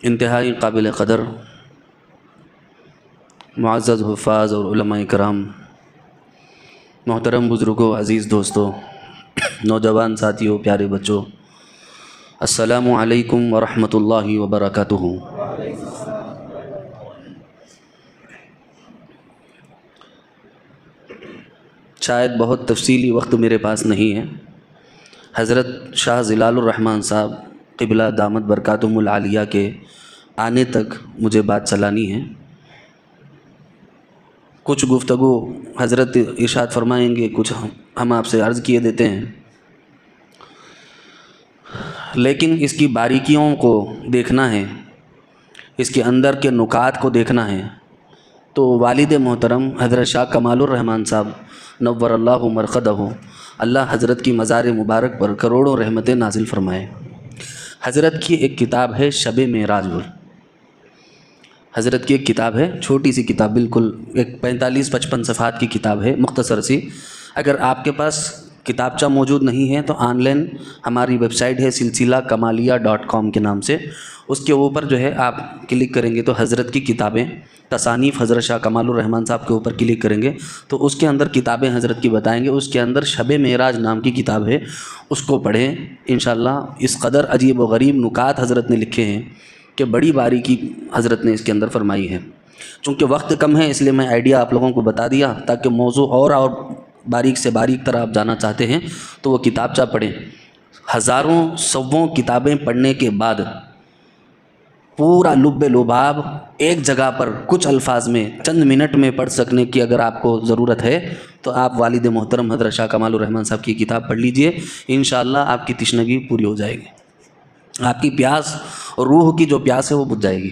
انتہائی قابل قدر معزز حفاظ اور علماء کرام، محترم بزرگوں، عزیز دوستوں، نوجوان ساتھیوں، پیارے بچوں، السلام علیکم ورحمۃ اللہ وبرکاتہ۔ شاید بہت تفصیلی وقت میرے پاس نہیں ہے۔ حضرت شاہ ظلال الرحمن صاحب قبلہ دامت برکاتہم العالیہ کے آنے تک مجھے بات چلانی ہے۔ کچھ گفتگو حضرت ارشاد فرمائیں گے، کچھ ہم آپ سے عرض کیے دیتے ہیں، لیکن اس کی باریکیوں کو دیکھنا ہے، اس کے اندر کے نکات کو دیکھنا ہے تو والد محترم حضرت شاہ کمال الرحمن صاحب نور اللہ مرقدہ، اللہ حضرت کی مزار مبارک پر کروڑوں رحمتیں نازل فرمائے۔ حضرت کی ایک کتاب ہے شب معراج، حضرت کی ایک کتاب ہے، چھوٹی سی کتاب، بالکل ایک 45-55 صفحات کی کتاب ہے، مختصر سی۔ اگر آپ کے پاس کتابچہ موجود نہیں ہے تو آن لائن ہماری ویب سائٹ ہے سلسلہ کمالیہ.com کے نام سے، اس کے اوپر جو ہے آپ کلک کریں گے تو حضرت کی کتابیں، تصانیف حضرت شاہ کمال الرحمن صاحب کے اوپر کلک کریں گے تو اس کے اندر کتابیں حضرت کی بتائیں گے۔ اس کے اندر شب معراج نام کی کتاب ہے، اس کو پڑھیں انشاءاللہ۔ اس قدر عجیب و غریب نکات حضرت نے لکھے ہیں کہ بڑی باریکی حضرت نے اس کے اندر فرمائی ہے۔ چونکہ وقت کم ہے اس لیے میں آئیڈیا آپ لوگوں کو بتا دیا، تاکہ موضوع اور باریک سے باریک طرح آپ جانا چاہتے ہیں تو وہ کتابچہ پڑھیں۔ ہزاروں سووں کتابیں پڑھنے کے بعد پورا لب لباب ایک جگہ پر کچھ الفاظ میں چند منٹ میں پڑھ سکنے کی اگر آپ کو ضرورت ہے تو آپ والد محترم حضرت شاہ کمال الرحمن صاحب کی کتاب پڑھ لیجئے، انشاءاللہ آپ کی تشنگی پوری ہو جائے گی، آپ کی پیاس اور روح کی جو پیاس ہے وہ بجھ جائے گی۔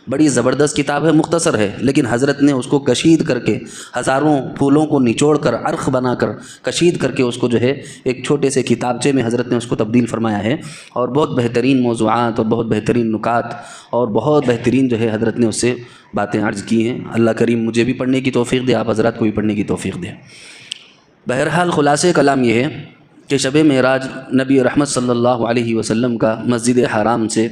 بڑی زبردست کتاب ہے، مختصر ہے، لیکن حضرت نے اس کو کشید کر کے، ہزاروں پھولوں کو نچوڑ کر، عرق بنا کر، کشید کر کے اس کو جو ہے ایک چھوٹے سے کتابچے میں حضرت نے اس کو تبدیل فرمایا ہے، اور بہت بہترین موضوعات اور بہت بہترین نکات اور بہت بہترین جو ہے حضرت نے اس سے باتیں عرض کی ہیں۔ اللہ کریم مجھے بھی پڑھنے کی توفیق دے، آپ حضرات کو بھی پڑھنے کی توفیق دے۔ بہرحال خلاصے کلام یہ ہے کہ شب معراج نبی رحمت صلی اللہ علیہ وسلم کا مسجد حرام سے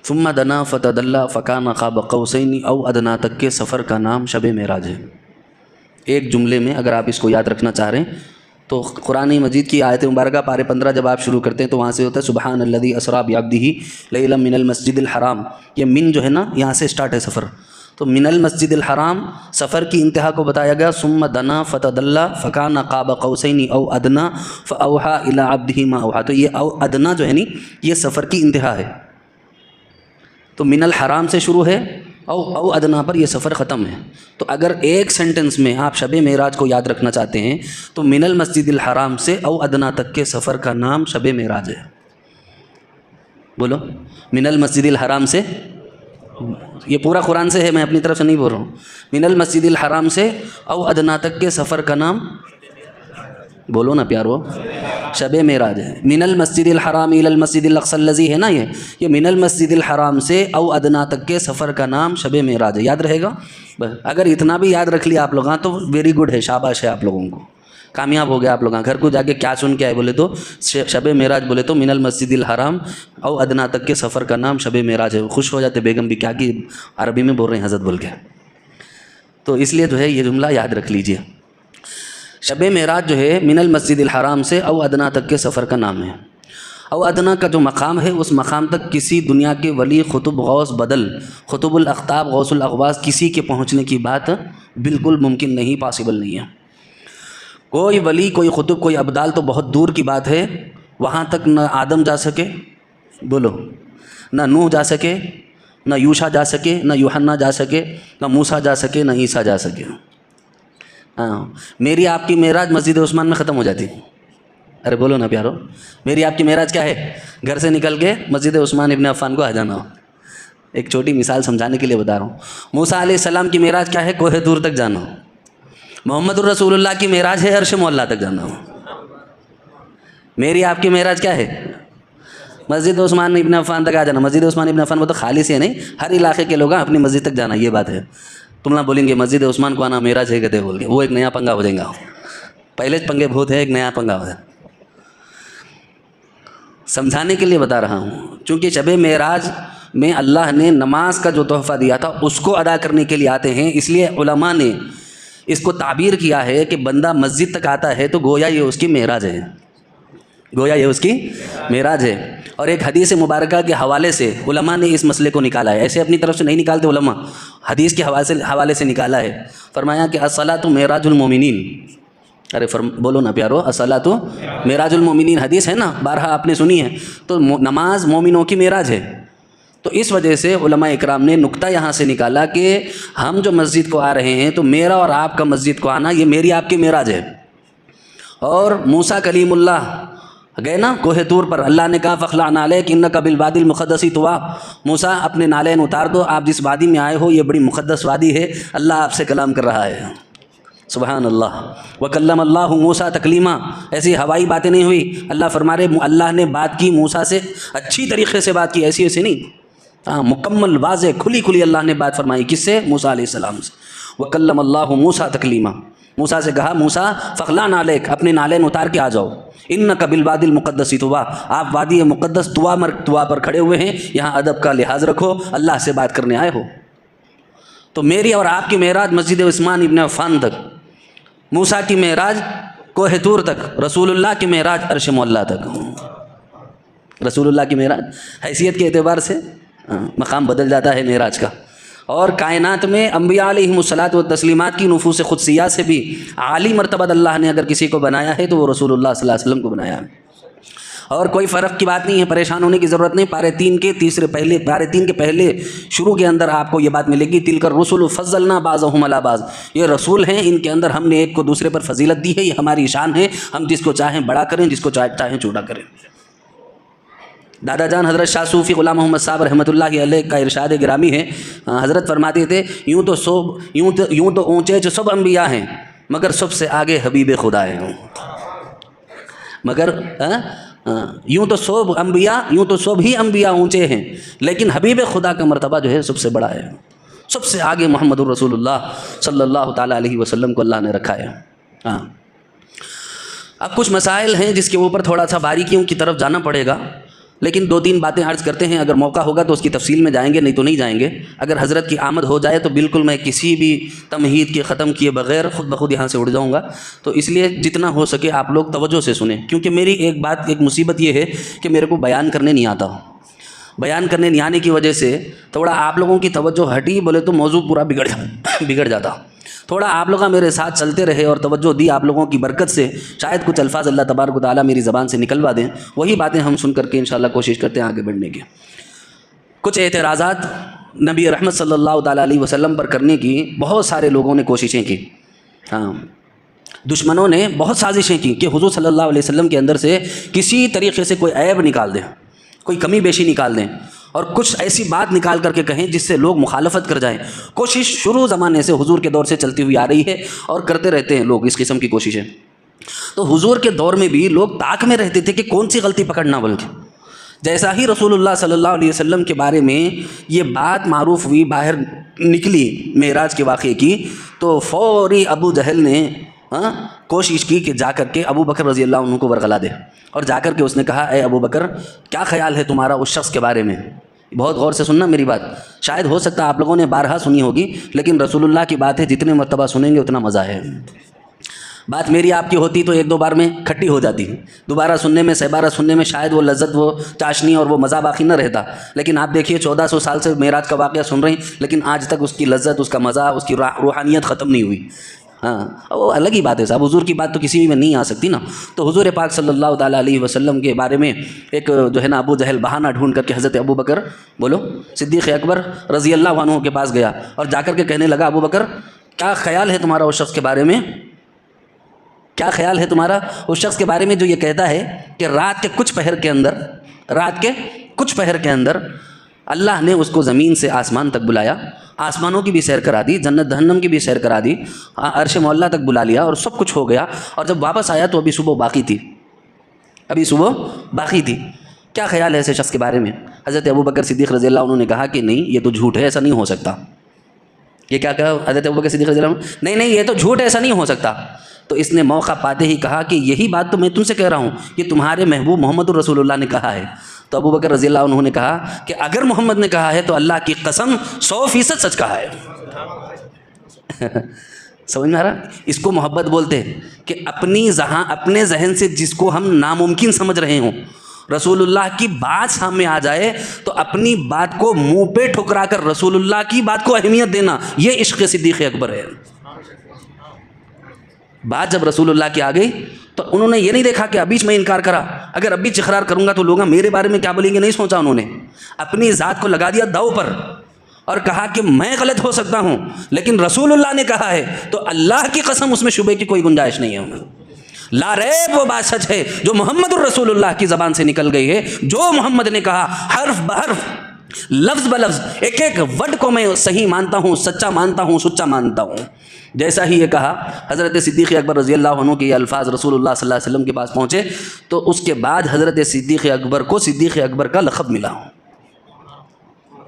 ثم دنا فتدلی فکان قاب قوسین او ادنا تک کے سفر کا نام شب معراج ہے۔ ایک جملے میں اگر آپ اس کو یاد رکھنا چاہ رہے ہیں تو قرآن مجید کی آیت مبارکہ پارے 15 جب آپ شروع کرتے ہیں تو وہاں سے ہوتا ہے سبحان الذی اسری بعبدہ لیلا من المسجد الحرام۔ یہ من جو ہے نا یہاں سے سٹارٹ ہے سفر، تو من المسجد الحرام سفر کی انتہا کو بتایا گیا۔ ثم دنا فتدلی فکان قاب قوسین او ادنا فاوحی الی عبدہ ما اوحی، تو یہ او ادنا جو ہے نا یہ سفر کی انتہا ہے، تو من الحرام سے شروع ہے، او ادنا پر یہ سفر ختم ہے۔ تو اگر ایک سینٹنس میں آپ شب معراج کو یاد رکھنا چاہتے ہیں تو من المسجد الحرام سے او ادنا تک کے سفر کا نام شب معراج ہے۔ بولو، من المسجد الحرام سے، یہ پورا قرآن سے ہے، میں اپنی طرف سے نہیں بول رہا ہوں، من المسجد الحرام سے او ادنا تک کے سفر کا نام، بولو نا پیارو، شب معراج ہے۔ من المسجد الحرام الی المسجد الاقصی الذی ہے نا، یہ من المسجد الحرام سے او ادنا تک کے سفر کا نام شب معراج ہے۔ یاد رہے گا؟ اگر اتنا بھی یاد رکھ لیا آپ لوگاں تو ویری گڈ ہے، شاباش ہے آپ لوگوں کو، کامیاب ہو گیا آپ لوگاں۔ گھر کو جا کے کیا سن کے آئے بولے تو شب معراج بولے تو من المسجد الحرام او ادنا تک کے سفر کا نام شب معراج ہے۔ خوش ہو جاتے بیگم بھی، کیا کہ عربی میں بول رہے ہیں حضرت بول کے، تو اس لیے جو ہے یہ جملہ یاد رکھ لیجئے۔ شب معراج جو ہے من المسجد الحرام سے او ادنا تک کے سفر کا نام ہے۔ او ادنا کا جو مقام ہے اس مقام تک کسی دنیا کے ولی، قطب، غوث، بدل، قطب الاقطاب، غوث الاغواث، کسی کے پہنچنے کی بات بالکل ممکن نہیں، پاسبل نہیں ہے۔ کوئی ولی، کوئی قطب، کوئی ابدال تو بہت دور کی بات ہے، وہاں تک نہ آدم جا سکے، بولو، نہ نوح جا سکے، نہ یوشع جا سکے، نہ یوحنا جا سکے، نہ موسیٰ جا سکے، نہ عیسیٰ جا سکے۔ میری آپ کی معراج مسجد عثمان میں ختم ہو جاتی۔ ارے بولو نا پیارو، میری آپ کی معراج کیا ہے؟ گھر سے نکل کے مسجد عثمان ابن عفان کو آ جانا ہو۔ ایک چھوٹی مثال سمجھانے کے لیے بتا رہا ہوں۔ موسیٰ علیہ السلام کی معراج کیا ہے؟ کوہ طور تک جانا ہو۔ محمد الرسول اللہ کی معراج ہے عرش معلیٰ تک جانا ہو۔ میری آپ کی معراج کیا ہے؟ مسجد عثمان ابن عفان تک آ جانا۔ مسجد عثمان ابن عفان وہ تو خالی سے نہیں، ہر علاقے کے لوگ اپنی مسجد تک جانا، یہ بات ہے۔ تم نہ بولیں گے مسجد عثمان کو آنا معراج ہے کہتے بول کے، وہ ایک نیا پنگا ہو جائے گا۔ پہلے پنگے بہت ہے، ایک نیا پنگا ہو جائے۔ سمجھانے کے لیے بتا رہا ہوں، چونکہ شب معراج میں اللہ نے نماز کا جو تحفہ دیا تھا اس کو ادا کرنے کے لیے آتے ہیں، اس لیے علماء نے اس کو تعبیر کیا ہے کہ بندہ مسجد تک آتا ہے تو گویا یہ اس کی معراج ہے، گویا یہ اس کی معراج ہے۔ اور ایک حدیث مبارکہ کے حوالے سے علماء نے اس مسئلے کو نکالا ہے، ایسے اپنی طرف سے نہیں نکالتے علماء، حدیث کے حوالے سے نکالا ہے۔ فرمایا کہ الصلاۃ معراج المومنین، ارے بولو نا پیارو، الصلاۃ معراج المومنین حدیث ہے نا، بارہا آپ نے سنی ہے، تو نماز مومنوں کی معراج ہے۔ تو اس وجہ سے علماء اکرام نے نقطہ یہاں سے نکالا کہ ہم جو مسجد کو آ رہے ہیں تو میرا اور آپ کا مسجد کو آنا یہ میری آپ کی معراج ہے۔ اور موسیٰ کلیم اللہ گئے نا کوہ طور پر، اللہ نے کہا فخلع نعلیک انک بالوادی المقدس طویٰ، موسیٰ اپنے نالین اتار دو، آپ جس وادی میں آئے ہو یہ بڑی مقدس وادی ہے، اللہ آپ سے کلام کر رہا ہے، سبحان اللہ۔ وکلم اللہ موسیٰ تکلیما، ایسی ہوائی باتیں نہیں ہوئی، اللہ فرما رہے اللہ نے بات کی موسیٰ سے، اچھی طریقے سے بات کی، ایسی نہیں، مکمل واضح کھلی کھلی اللہ نے بات فرمائی، کس سے؟ موسیٰ علیہ السلام سے۔ وکلم اللہ موسیٰ تکلیما، موسیٰ سے کہا موسیٰ فخلع نعلیک، اپنے نالین اتار کے آ جاؤ، انک بالوادی المقدس طویٰ، آپ وادی مقدس طویٰ پر کھڑے ہوئے ہیں، یہاں ادب کا لحاظ رکھو، اللہ سے بات کرنے آئے ہو۔ تو میری اور آپ کی معراج مسجد عثمان ابن عفان تک، موسیٰ کی معراج کوہ طور تک، رسول اللہ کی معراج عرش معلیٰ تک۔ رسول اللہ کی معراج حیثیت کے اعتبار سے مقام بدل جاتا ہے معراج کا، اور کائنات میں انبیاء علیہم الصلاۃ والتسلیمات کی نفوس قدسیہ سے بھی عالی مرتبہ اللہ نے اگر کسی کو بنایا ہے تو وہ رسول اللہ صلی اللہ علیہ وسلم کو بنایا ہے، اور کوئی فرق کی بات نہیں ہے، پریشان ہونے کی ضرورت نہیں۔ پارے 3 کے پہلے شروع کے اندر آپ کو یہ بات ملے گی، تلک الرسل فضلنا بعضهم علی بعض، یہ رسول ہیں، ان کے اندر ہم نے ایک کو دوسرے پر فضیلت دی ہے، یہ ہماری شان ہے، ہم جس کو چاہیں بڑا کریں، جس کو چاہیں چھوٹا کریں۔ دادا جان حضرت شاہ صوفی غلام محمد صاحب رحمۃ اللہ علیہ کا ارشاد گرامی ہے، حضرت فرماتے تھے یوں تو اونچے سب انبیاء ہیں مگر سب سے آگے حبیب خدا ہے، مگر یوں تو سب ہی انبیاء اونچے ہیں لیکن حبیب خدا کا مرتبہ جو ہے سب سے بڑا ہے، سب سے آگے محمد الرسول اللہ صلی اللہ تعالیٰ علیہ وسلم کو اللہ نے رکھا ہے۔ اب کچھ مسائل ہیں جس کے اوپر تھوڑا سا باریکیوں کی طرف جانا پڑے گا، لیکن 2-3 باتیں عرض کرتے ہیں، اگر موقع ہوگا تو اس کی تفصیل میں جائیں گے، نہیں تو نہیں جائیں گے۔ اگر حضرت کی آمد ہو جائے تو بالکل میں کسی بھی تمہید کے ختم کیے بغیر خود بخود یہاں سے اڑ جاؤں گا، تو اس لیے جتنا ہو سکے آپ لوگ توجہ سے سنیں، کیونکہ میری ایک مصیبت یہ ہے کہ میرے کو بیان کرنے نہیں آتا، بیان کرنے نہیں آنے کی وجہ سے تھوڑا آپ لوگوں کی توجہ ہٹی بولے تو موضوع پورا بگڑ جاتا۔ تھوڑا آپ لوگ میرے ساتھ چلتے رہے اور توجہ دی، آپ لوگوں کی برکت سے شاید کچھ الفاظ اللہ تبارک و تعالیٰ میری زبان سے نکلوا دیں، وہی باتیں ہم سن کر کے انشاءاللہ کوشش کرتے ہیں آگے بڑھنے کی۔ کچھ اعتراضات نبی رحمت صلی اللہ تعالیٰ علیہ وسلم پر کرنے کی بہت سارے لوگوں نے کوششیں کی، دشمنوں نے بہت سازشیں کی کہ حضور صلی اللہ علیہ وسلم کے اندر سے کسی طریقے سے کوئی عیب نکال دیں، کوئی کمی بیشی نکال دیں، اور کچھ ایسی بات نکال کر کے کہیں جس سے لوگ مخالفت کر جائیں۔ کوشش شروع زمانے سے حضور کے دور سے چلتی ہوئی آ رہی ہے اور کرتے رہتے ہیں لوگ اس قسم کی کوششیں۔ تو حضور کے دور میں بھی لوگ طاق میں رہتے تھے کہ کون سی غلطی پکڑنا، بلکہ جیسا ہی رسول اللہ صلی اللہ علیہ وسلم کے بارے میں یہ بات معروف ہوئی، باہر نکلی معراج کے واقعے کی، تو فوری ابو جہل نے کوشش کی کہ جا کر کے ابو بکر رضی اللہ عنہ کو ورغلا دے، اور جا کر کے اس نے کہا اے ابو بکر کیا خیال ہے تمہارا اس شخص کے بارے میں؟ بہت غور سے سننا میری بات، شاید ہو سکتا آپ لوگوں نے بارہا سنی ہوگی، لیکن رسول اللہ کی بات ہے، جتنے مرتبہ سنیں گے اتنا مزہ ہے۔ بات میری آپ کی ہوتی تو 1-2 بار میں کھٹی ہو جاتی، دوبارہ سننے میں 6 بار سننے میں شاید وہ لذت، وہ چاشنی اور وہ مزہ باقی نہ رہتا، لیکن آپ دیکھیے 1400 سال سے معراج کا واقعہ سن رہے ہیں، لیکن آج تک اس کی لذت، اس کا مزہ، اس کی روحانیت ختم نہیں ہوئی۔ وہ الگ ہی بات ہے صاحب، حضور کی بات تو کسی میں نہیں آ سکتی نا۔ تو حضور پاک صلی اللہ تعالیٰ علیہ وسلم کے بارے میں ایک جو ہے نا ابو جہل بہانہ ڈھونڈ کر کے حضرت ابو بکر صدیق اکبر رضی اللہ عنہ کے پاس گیا اور جا کر کے کہنے لگا ابو بکر کیا خیال ہے تمہارا اس شخص کے بارے میں؟ کیا خیال ہے تمہارا اس شخص کے بارے میں جو یہ کہتا ہے کہ رات کے کچھ پہر کے اندر اللہ نے اس کو زمین سے آسمان تک بلایا، آسمانوں کی بھی سیر کرا دی، جنت جہنم کی بھی سیر کرا دی، عرش معلیٰ تک بلا لیا اور سب کچھ ہو گیا، اور جب واپس آیا تو ابھی صبح باقی تھی، کیا خیال ہے ایسے شخص کے بارے میں؟ حضرت ابو بکر صدیق رضی اللہ عنہ نے کہا کہ نہیں، یہ تو جھوٹ ہے، ایسا نہیں ہو سکتا، یہ کیا کہا حضرت ابوبکر صدیق رضی اللہ عنہ؟ نہیں نہیں یہ تو جھوٹ، ایسا نہیں ہو سکتا. تو اس نے موقع پاتے ہی کہا کہ یہی بات تو میں تم سے کہہ رہا ہوں کہ تمہارے محبوب محمد الرسول اللہ نے کہا ہے. تو ابوبکر رضی اللہ عنہ نے کہا کہ اگر محمد نے کہا ہے تو اللہ کی قسم 100% سچ کہا ہے. سمجھ میں آ رہا؟ اس کو محبت بولتے ہیں کہ اپنے ذہن سے جس کو ہم ناممکن سمجھ رہے ہوں، رسول اللہ کی بات سامنے آ جائے تو اپنی بات کو منہ پہ ٹھکرا کر رسول اللہ کی بات کو اہمیت دینا، یہ عشق صدیق اکبر ہے. بات جب رسول اللہ کی آ گئی تو انہوں نے یہ نہیں دیکھا کہ ابھی میں انکار کرا، اگر ابھی اقرار کروں گا تو لوگ میرے بارے میں کیا بولیں گے، نہیں سوچا. انہوں نے اپنی ذات کو لگا دیا داؤ پر اور کہا کہ میں غلط ہو سکتا ہوں لیکن رسول اللہ نے کہا ہے تو اللہ کی قسم اس میں شبے کی کوئی گنجائش نہیں ہے. لا ریب وہ بات سچ ہے جو محمد الرسول اللہ کی زبان سے نکل گئی ہے. جو محمد نے کہا حرف بحرف لفظ بلفظ ایک ایک ورڈ کو میں صحیح مانتا ہوں، سچا مانتا ہوں، سچا مانتا ہوں. جیسا ہی یہ کہا حضرت صدیق اکبر رضی اللہ عنہ کے یہ الفاظ رسول اللہ صلی اللہ علیہ وسلم کے پاس پہنچے تو اس کے بعد حضرت صدیق اکبر کو صدیق اکبر کا لقب ملا.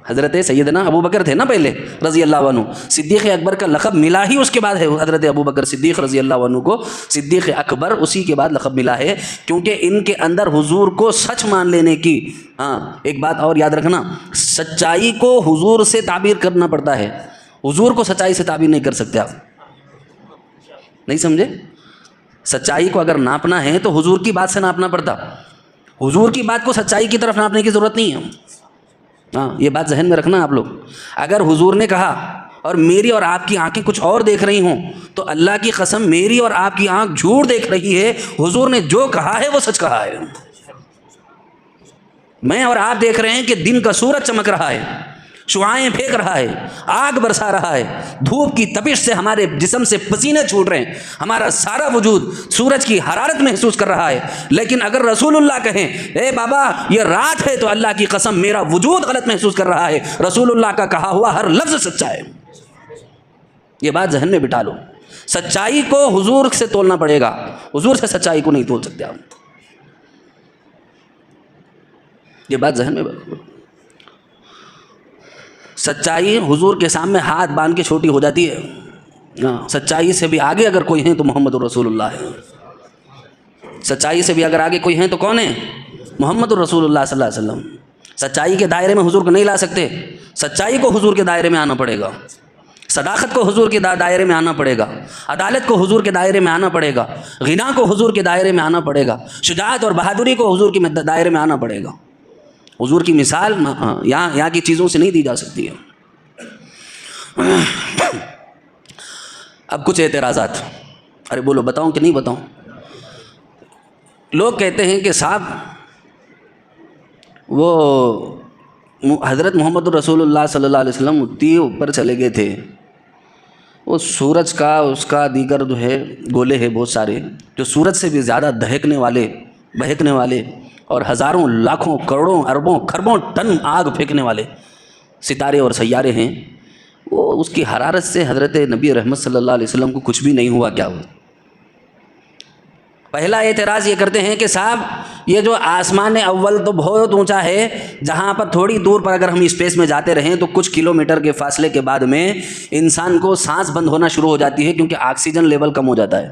حضرت سیدنا ابوبکر تھے نا پہلے رضی اللہ عنہ، صدیق اکبر کا لقب ملا ہی اس کے بعد ہے. حضرت ابوبکر صدیق رضی اللہ عنہ کو صدیق اکبر اسی کے بعد لقب ملا ہے کیونکہ ان کے اندر حضور کو سچ مان لینے کی. ایک بات اور یاد رکھنا، سچائی کو حضور سے تعبیر کرنا پڑتا ہے، حضور کو سچائی سے تعبیر نہیں کر سکتے آپ. نہیں سمجھے؟ سچائی کو اگر ناپنا ہے تو حضور کی بات سے ناپنا پڑتا، حضور کی بات کو سچائی کی طرف ناپنے کی ضرورت نہیں ہے. یہ بات ذہن میں رکھنا آپ لوگ. اگر حضور نے کہا اور میری اور آپ کی آنکھیں کچھ اور دیکھ رہی ہوں تو اللہ کی قسم میری اور آپ کی آنکھ جھوٹ دیکھ رہی ہے. حضور نے جو کہا ہے وہ سچ کہا ہے. میں اور آپ دیکھ رہے ہیں کہ دن کا سورج چمک رہا ہے، شعاعیں پھینک رہا ہے، آگ برسا رہا ہے، دھوپ کی تپش سے ہمارے جسم سے پسینے چھوٹ رہے ہیں، ہمارا سارا وجود سورج کی حرارت محسوس کر رہا ہے. لیکن اگر رسول اللہ کہیں اے بابا یہ رات ہے تو اللہ کی قسم میرا وجود غلط محسوس کر رہا ہے. رسول اللہ کا کہا ہوا ہر لفظ سچا ہے. یہ بات ذہن میں بٹھا لو. سچائی کو حضور سے تولنا پڑے گا، حضور سے سچائی کو نہیں تول سکتے آپ. یہ بات ذہن میں بٹھا لو. سچائی حضور کے سامنے ہاتھ باندھ کے چھوٹی ہو جاتی ہے. سچائی سے بھی آگے اگر کوئی ہیں تو محمد الرسول اللہ ہے. سچائی سے بھی اگر آگے کوئی ہیں تو کون ہے؟ محمد الرسول اللہ صلی اللہ علیہ وسلم. سچائی کے دائرے میں حضور کو نہیں لا سکتے، سچائی کو حضور کے دائرے میں آنا پڑے گا، صداقت کو حضور کے دائرے میں آنا پڑے گا، عدالت کو حضور کے دائرے میں آنا پڑے گا، غنا کو حضور کے دائرے میں آنا پڑے گا، شجاعت اور بہادری کو حضور کے دائرے میں آنا پڑے گا. حضور کی مثال یہاں کی چیزوں سے نہیں دی جا سکتی ہے. اب کچھ اعتراضات. ارے بولو، بتاؤں کہ نہیں بتاؤں؟ لوگ کہتے ہیں کہ صاحب وہ حضرت محمد الرسول اللہ صلی اللہ علیہ وسلم اتنی اوپر چلے گئے تھے، وہ سورج کا اس کا دیگر جو ہے گولے ہیں بہت سارے جو سورج سے بھی زیادہ دہکنے والے بہکنے والے اور ہزاروں لاکھوں کروڑوں اربوں کھربوں ٹن آگ پھینکنے والے ستارے اور سیارے ہیں، وہ اس کی حرارت سے حضرت نبی رحمت صلی اللہ علیہ وسلم کو کچھ بھی نہیں ہوا. کیا ہوا؟ پہلا اعتراض یہ کرتے ہیں کہ صاحب یہ جو آسمان اول تو بہت اونچا ہے، جہاں پر تھوڑی دور پر اگر ہم اسپیس میں جاتے رہیں تو کچھ کلومیٹر کے فاصلے کے بعد میں انسان کو سانس بند ہونا شروع ہو جاتی ہے کیونکہ آکسیجن لیول کم ہو جاتا ہے.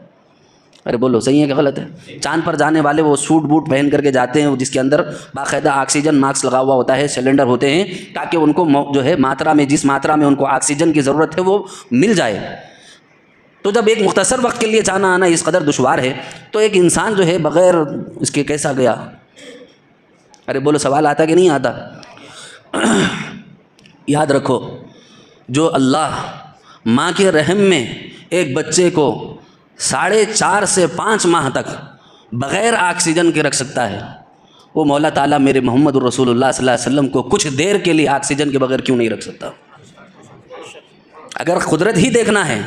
ارے بولو صحیح ہے کہ غلط ہے؟ چاند پر جانے والے وہ سوٹ بوٹ پہن کر کے جاتے ہیں جس کے اندر باقاعدہ آکسیجن ماسک لگا ہوا ہوتا ہے، سلنڈر ہوتے ہیں تاکہ ان کو جو ہے ماترا میں جس ماترا میں ان کو آکسیجن کی ضرورت ہے وہ مل جائے. تو جب ایک مختصر وقت کے لیے جانا آنا اس قدر دشوار ہے تو ایک انسان جو ہے بغیر اس کے کیسا گیا؟ ارے بولو سوال آتا کہ نہیں آتا؟ یاد رکھو، جو اللہ ماں کے رحم میں ایک بچے کو 4.5 سے 5 ماہ تک بغیر آکسیجن کے رکھ سکتا ہے، وہ مولا تعالیٰ میرے محمد الرسول اللہ صلی اللہ علیہ وسلم کو کچھ دیر کے لیے آکسیجن کے بغیر کیوں نہیں رکھ سکتا؟ اگر قدرت ہی دیکھنا ہے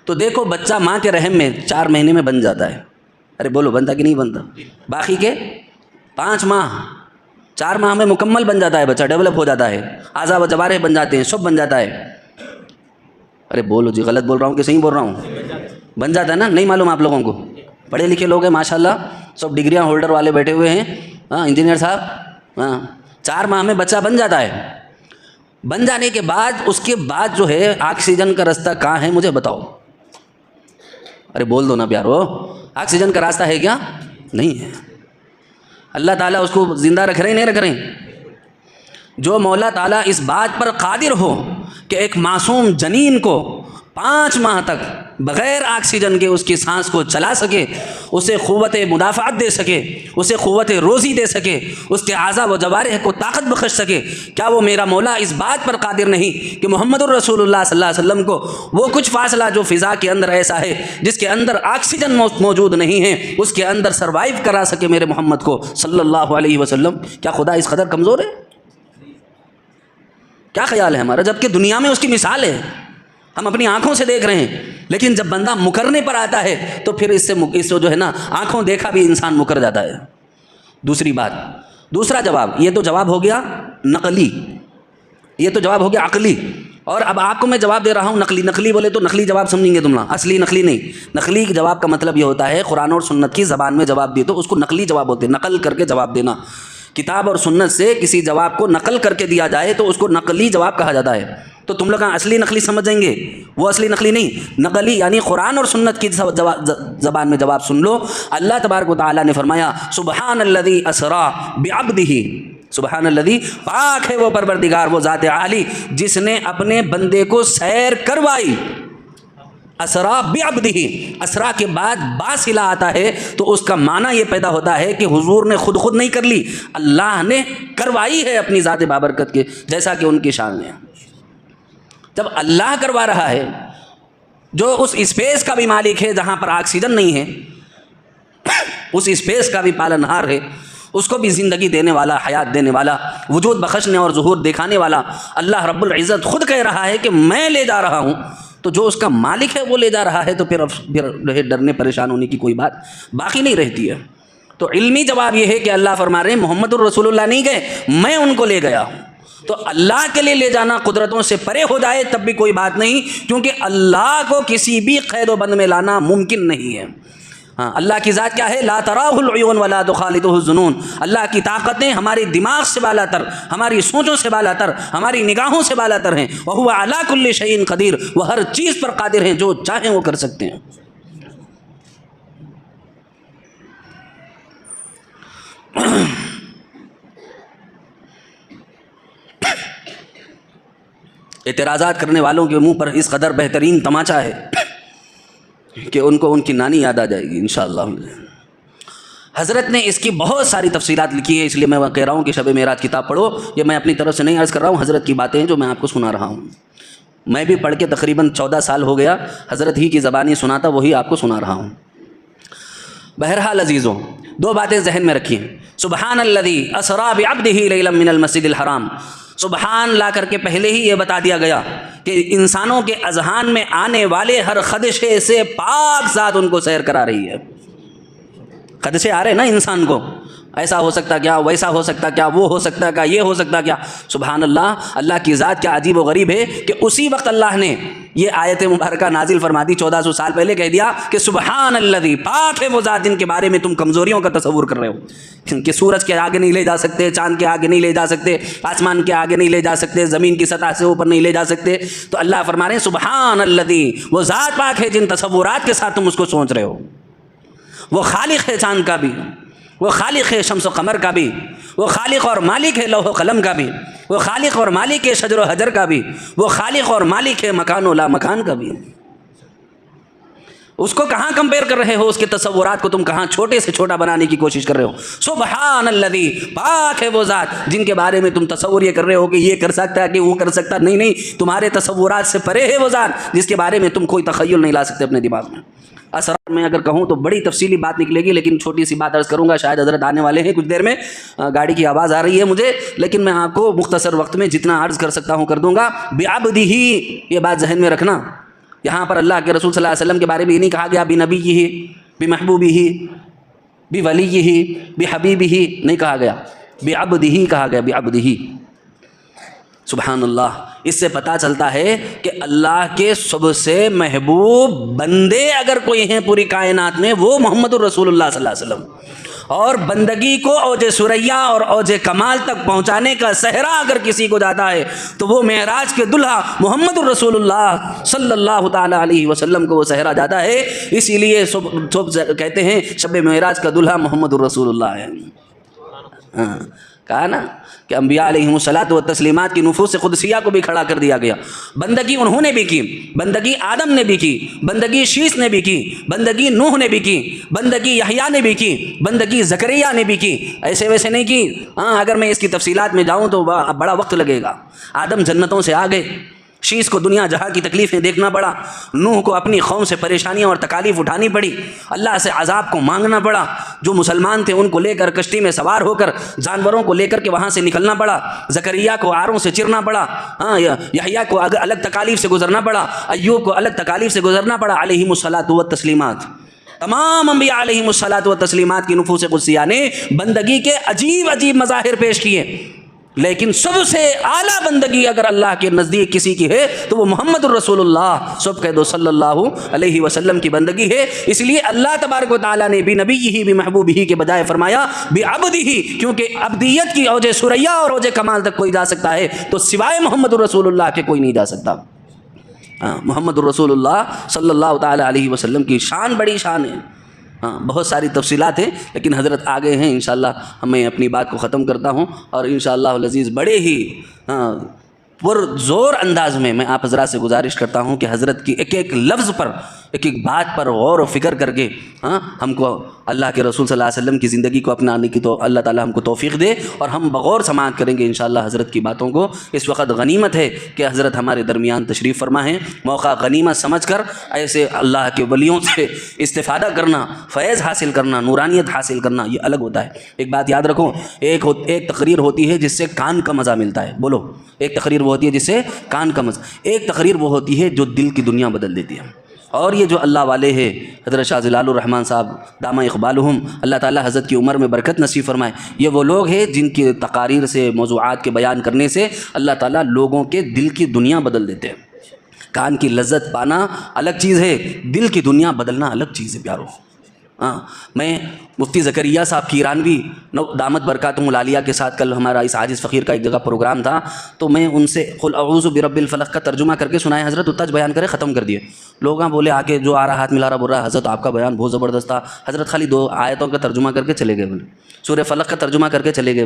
تو دیکھو، بچہ ماں کے رحم میں 4 مہینے میں بن جاتا ہے. ارے بولو بنتا کہ نہیں بنتا؟ باقی کے 5 ماہ 4 ماہ میں مکمل بن جاتا ہے، بچہ ڈیولپ ہو جاتا ہے، اعضاء و جوارح بن جاتے ہیں، سب بن جاتا ہے. ارے بولو جی، غلط بول رہا ہوں کہ صحیح بول رہا ہوں؟ بن جاتا ہے نا؟ نہیں معلوم آپ لوگوں کو؟ پڑھے لکھے لوگ ہیں ماشاءاللہ، سب ڈگریاں ہولڈر والے بیٹھے ہوئے ہیں. انجینئر صاحب، 4 ماہ میں بچہ بن جاتا ہے. بن جانے کے بعد اس کے بعد جو ہے آکسیجن کا راستہ کہاں ہے مجھے بتاؤ. ارے بول دو نا پیارو, آکسیجن کا راستہ ہے کیا؟ نہیں ہے. اللہ تعالیٰ اس کو زندہ رکھ رہے ہیں نہیں رکھ رہے ہیں؟ جو مولا تعالیٰ اس بات پر قادر ہو کہ ایک معصوم جنین کو 5 ماہ تک بغیر آکسیجن کے اس کی سانس کو چلا سکے, اسے قوت مدافعت دے سکے, اسے قوت روزی دے سکے, اس کے اعضاء و جوارح کو طاقت بخش سکے, کیا وہ میرا مولا اس بات پر قادر نہیں کہ محمد الرسول اللہ صلی اللہ علیہ وسلم کو وہ کچھ فاصلہ جو فضا کے اندر ایسا ہے جس کے اندر آکسیجن موجود نہیں ہے, اس کے اندر سروائیو کرا سکے میرے محمد کو صلی اللہ علیہ وسلم؟ کیا خدا اس قدر کمزور ہے؟ کیا خیال ہے ہمارا؟ جبکہ دنیا میں اس کی مثال ہے, ہم اپنی آنکھوں سے دیکھ رہے ہیں, لیکن جب بندہ مکرنے پر آتا ہے تو پھر اس سے جو ہے نا آنکھوں دیکھا بھی انسان مکر جاتا ہے. دوسری بات, دوسرا جواب, یہ تو جواب ہو گیا نقلی, یہ تو جواب ہو گیا عقلی, اور اب آپ کو میں جواب دے رہا ہوں نقلی. نقلی بولے تو نقلی جواب سمجھیں گے تم نا, اصلی نقلی نہیں. نقلی جواب کا مطلب یہ ہوتا ہے قرآن اور سنت کی زبان میں جواب دیے تو اس کو نقلی جواب ہوتے ہیں, نقل کر کے جواب دینا. کتاب اور سنت سے کسی جواب کو نقل کر کے دیا جائے تو اس کو نقلی جواب کہا جاتا ہے. تو تم لوگ اصلی نقلی سمجھیں گے, وہ اصلی نقلی نہیں, نقلی یعنی قرآن اور سنت کی زبان میں جواب سن لو. اللہ تبارک و تعالیٰ نے فرمایا سبحان الذی اسرا بعبدہ, سبحان الذی, پاک ہے وہ پروردگار, وہ ذات عالی جس نے اپنے بندے کو سیر کروائی. اسرا بعبدہ, اسرا کے بعد با صلہ آتا ہے تو اس کا معنی یہ پیدا ہوتا ہے کہ حضور نے خود نہیں کر لی, اللہ نے کروائی ہے اپنی ذات بابرکت کے, جیسا کہ ان کی شان ہے. جب اللہ کروا رہا ہے, جو اس اسپیس کا بھی مالک ہے جہاں پر آکسیجن نہیں ہے, اس اسپیس کا بھی پالنہار ہے, اس کو بھی زندگی دینے والا, حیات دینے والا, وجود بخشنے اور ظہور دکھانے والا اللہ رب العزت خود کہہ رہا ہے کہ میں لے جا رہا ہوں, تو جو اس کا مالک ہے وہ لے جا رہا ہے تو پھر ڈرنے پریشان ہونے کی کوئی بات باقی نہیں رہتی ہے. تو علمی جواب یہ ہے کہ اللہ فرما رہے ہیں محمد الرسول اللہ نہیں گئے, میں ان کو لے گیا ہوں. تو اللہ کے لیے لے جانا قدرتوں سے پرے ہو جائے تب بھی کوئی بات نہیں, کیونکہ اللہ کو کسی بھی قید و بند میں لانا ممکن نہیں ہے. ہاں, اللہ کی ذات کیا ہے؟ لا تراہ العیون ولا تخالطہ الظنون. اللہ کی طاقتیں ہمارے دماغ سے بالا تر, ہماری سوچوں سے بالا تر, ہماری نگاہوں سے بالا تر ہیں. وہو علی کل شیء قدیر, وہ ہر چیز پر قادر ہیں, جو چاہیں وہ کر سکتے ہیں. اعتراضات کرنے والوں کے منہ پر اس قدر بہترین تماچا ہے کہ ان کو ان کی نانی یاد آ جائے گی انشاءاللہ. حضرت نے اس کی بہت ساری تفصیلات لکھی ہے, اس لیے میں کہہ رہا ہوں کہ شب معراج کتاب پڑھو. یہ میں اپنی طرف سے نہیں عرض کر رہا ہوں, حضرت کی باتیں ہیں جو میں آپ کو سنا رہا ہوں. میں بھی پڑھ کے تقریباً 14 سال ہو گیا, حضرت ہی کی زبانی سناتا, وہی آپ کو سنا رہا ہوں. بہرحال عزیزوں, 2 باتیں ذہن میں رکھیں. سبحان الذی اسری بعبدہ لیلا من المسجد الحرام, سبحان لا کر کے پہلے ہی یہ بتا دیا گیا کہ انسانوں کے اذہان میں آنے والے ہر خدشے سے پاک ذات ان کو سیر کرا رہی ہے. خدشے آ رہے ہیں نا انسان کو, ایسا ہو سکتا کیا, ویسا ہو سکتا کیا, وہ ہو سکتا کیا, یہ ہو سکتا کیا. سبحان اللہ, اللہ کی ذات کیا عجیب و غریب ہے کہ اسی وقت اللہ نے یہ آیت مبارکہ نازل فرما دی. 1400 سال پہلے کہہ دیا کہ سبحان الذی, پاک ہے وہ ذات جن کے بارے میں تم کمزوریوں کا تصور کر رہے ہو, کہ سورج کے آگے نہیں لے جا سکتے, چاند کے آگے نہیں لے جا سکتے, آسمان کے آگے نہیں لے جا سکتے, زمین کی سطح سے اوپر نہیں لے جا سکتے. تو اللہ فرما رہے ہیں سبحان الذی, وہ ذات پاک ہے جن تصورات کے ساتھ تم اس کو سوچ رہے ہو. وہ خالق ہے چاند کا بھی, وہ خالق ہے شمس و قمر کا بھی, وہ خالق اور مالک ہے لوح و قلم کا بھی, وہ خالق اور مالک ہے شجر و حجر کا بھی, وہ خالق اور مالک ہے مکان و لا مکان کا بھی. اس کو کہاں کمپیئر کر رہے ہو, اس کے تصورات کو تم کہاں چھوٹے سے چھوٹا بنانے کی کوشش کر رہے ہو. سبحان الذی, پاک ہے وہ ذات جن کے بارے میں تم تصور یہ کر رہے ہو کہ یہ کر سکتا ہے, کہ وہ کر سکتا. نہیں, تمہارے تصورات سے پرے ہے وہ ذات جس کے بارے میں تم کوئی تخیل نہیں لا سکتے اپنے دماغ میں. اسرار میں اگر کہوں تو بڑی تفصیلی بات نکلے گی, لیکن چھوٹی سی بات عرض کروں گا. شاید حضرت آنے والے ہیں کچھ دیر میں, گاڑی کی آواز آ رہی ہے مجھے, لیکن میں آپ کو مختصر وقت میں جتنا عرض کر سکتا ہوں کر دوں گا. بعبدہ, یہ بات ذہن میں رکھنا. یہاں پر اللہ کے رسول صلی اللہ علیہ وسلم کے بارے میں یہ نہیں کہا گیا بنبیہ, بمحبوبہ, بولیہ, بحبیبہ, نہیں کہا گیا, بعبدہ کہا گیا, بعبدہ. سبحان اللہ. اس سے پتہ چلتا ہے کہ اللہ کے سب سے محبوب بندے اگر کوئی ہیں پوری کائنات میں, وہ محمد الرسول اللہ صلی اللہ علیہ وسلم. اور بندگی کو اوج ثریا اور اوج کمال تک پہنچانے کا صحرا اگر کسی کو جاتا ہے تو وہ معراج کے دلہا محمد الرسول اللہ صلی اللہ تعالیٰ علیہ وسلم کو وہ صحرا جاتا ہے. اسی لیے سب کہتے ہیں شب معراج کا دلہا محمد الرسول اللہ ہے. کہا نا کہ انبیاء علیہم الصلاۃ والتسلیمات کی نفوس قدسیہ کو بھی کھڑا کر دیا گیا. بندگی انہوں نے بھی کی, بندگی آدم نے بھی کی, بندگی شیس نے بھی کی, بندگی نوح نے بھی کی, بندگی یحییٰ نے بھی کی, بندگی زکریا نے بھی کی. ایسے ویسے نہیں کی. اگر میں اس کی تفصیلات میں جاؤں تو بڑا وقت لگے گا. آدم جنتوں سے آ گئے, شیس کو دنیا جہاں کی تکلیفیں دیکھنا پڑا, نوح کو اپنی قوم سے پریشانیاں اور تکالیف اٹھانی پڑی, اللہ سے عذاب کو مانگنا پڑا. جو مسلمان تھے ان کو لے کر کشتی میں سوار ہو کر جانوروں کو لے کر کے وہاں سے نکلنا پڑا. زکریا کو آروں سے چرنا پڑا, یحییٰ کو الگ تکالیف سے گزرنا پڑا, ایوب کو الگ تکالیف سے گزرنا پڑا علیہم الصلاۃ والتسلیمات. تمام انبیاء علیہم الصلاۃ والتسلیمات کی نفوس قدسیہ نے بندگی کے عجیب عجیب مظاہر پیش کیے, لیکن سب سے اعلیٰ بندگی اگر اللہ کے نزدیک کسی کی ہے تو وہ محمد الرسول اللہ سب کہہ دو صلی اللہ علیہ وسلم کی بندگی ہے. اس لیے اللہ تبارک و تعالیٰ نے بھی نبی ہی بھی محبوب ہی کے بجائے فرمایا بھی عبد ہی, کیونکہ عبدیت کی اوج ثریا اور اوج کمال تک کوئی جا سکتا ہے تو سوائے محمد الرسول اللہ کے کوئی نہیں جا سکتا. محمد الرسول اللہ صلی اللہ تعالیٰ علیہ وسلم کی شان بڑی شان ہے. بہت ساری تفصیلات ہیں لیکن حضرت آگے ہیں. انشاءاللہ میں اپنی بات کو ختم کرتا ہوں اور انشاءاللہ العزیز بڑے ہی پر زور انداز میں آپ حضرات سے گزارش کرتا ہوں کہ حضرت کی ایک ایک لفظ پر, ایک ایک بات پر غور و فکر کر کے ہم کو اللہ کے رسول صلی اللہ علیہ وسلم کی زندگی کو اپنانے کی تو اللہ تعالیٰ ہم کو توفیق دے اور ہم بغور سماعت کریں گے انشاءاللہ حضرت کی باتوں کو. اس وقت غنیمت ہے کہ حضرت ہمارے درمیان تشریف فرما ہیں. موقع غنیمت سمجھ کر ایسے اللہ کے ولیوں سے استفادہ کرنا, فیض حاصل کرنا, نورانیت حاصل کرنا یہ الگ ہوتا ہے. ایک بات یاد رکھو, ایک تقریر ہوتی ہے جس سے کان کا مزہ ملتا ہے. بولو, ایک تقریر وہ ہوتی ہے جس سے کان کا مزہ, ایک تقریر وہ ہوتی ہے جو دل کی دنیا بدل دیتی ہے. اور یہ جو اللہ والے ہیں حضرت شاہ ضلال الرحمن صاحب دامہ اقبالہم, اللہ تعالیٰ حضرت کی عمر میں برکت نصیب فرمائے, یہ وہ لوگ ہیں جن کی تقاریر سے, موضوعات کے بیان کرنے سے اللہ تعالیٰ لوگوں کے دل کی دنیا بدل دیتے ہیں. کان کی لذت پانا الگ چیز ہے, دل کی دنیا بدلنا الگ چیز ہے پیارو. میں مفتی زکریا صاحب کیرانوی دامت برکاتہم العالیہ کے ساتھ کل ہمارا اس عاجز فقیر کا ایک جگہ پروگرام تھا, تو میں ان سے قل اعوذ برب الفلق کا ترجمہ کر کے سنایا. حضرت اتج بیان کرے ختم کر دیے. لوگ بولے آ کے جو آ رہا ہاتھ ملا رہا بول رہا حضرت آپ کا بیان بہت زبردست تھا. حضرت خالی 2 آیتوں کا ترجمہ کر کے چلے گئے, بولے سورہ فلق کا ترجمہ کر کے چلے گئے.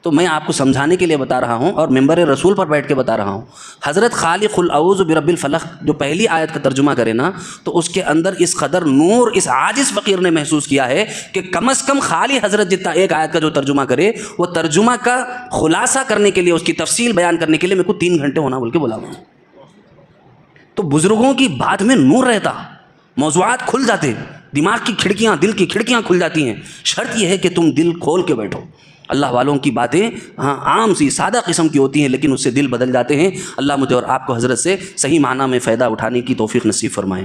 تو میں آپ کو سمجھانے کے لیے بتا رہا ہوں اور ممبر رسول پر بیٹھ کے بتا رہا ہوں. حضرت خالق قل اعوذ برب الفلق جو پہلی آیت کا ترجمہ کرے نا, تو اس کے اندر اس قدر نور اس عاجز فقیر نے محسوس کیا ہے کہ کم از کم خالی حضرت جتنا ایک آیت کا جو ترجمہ کرے, وہ ترجمہ کا خلاصہ کرنے کے لیے, اس کی تفصیل بیان کرنے کے لیے میرے کو 3 گھنٹے ہونا بول کے بولا ہوں. تو بزرگوں کی بات میں نور رہتا, موضوعات کھل جاتے, دماغ کی کھڑکیاں, دل کی کھڑکیاں کھل جاتی ہیں. شرط یہ ہے کہ تم دل کھول کے بیٹھو. اللہ والوں کی باتیں عام سی سادہ قسم کی ہوتی ہیں لیکن اس سے دل بدل جاتے ہیں. اللہ مجھے اور آپ کو حضرت سے صحیح معنی میں فائدہ اٹھانے کی توفیق نصیب فرمائے.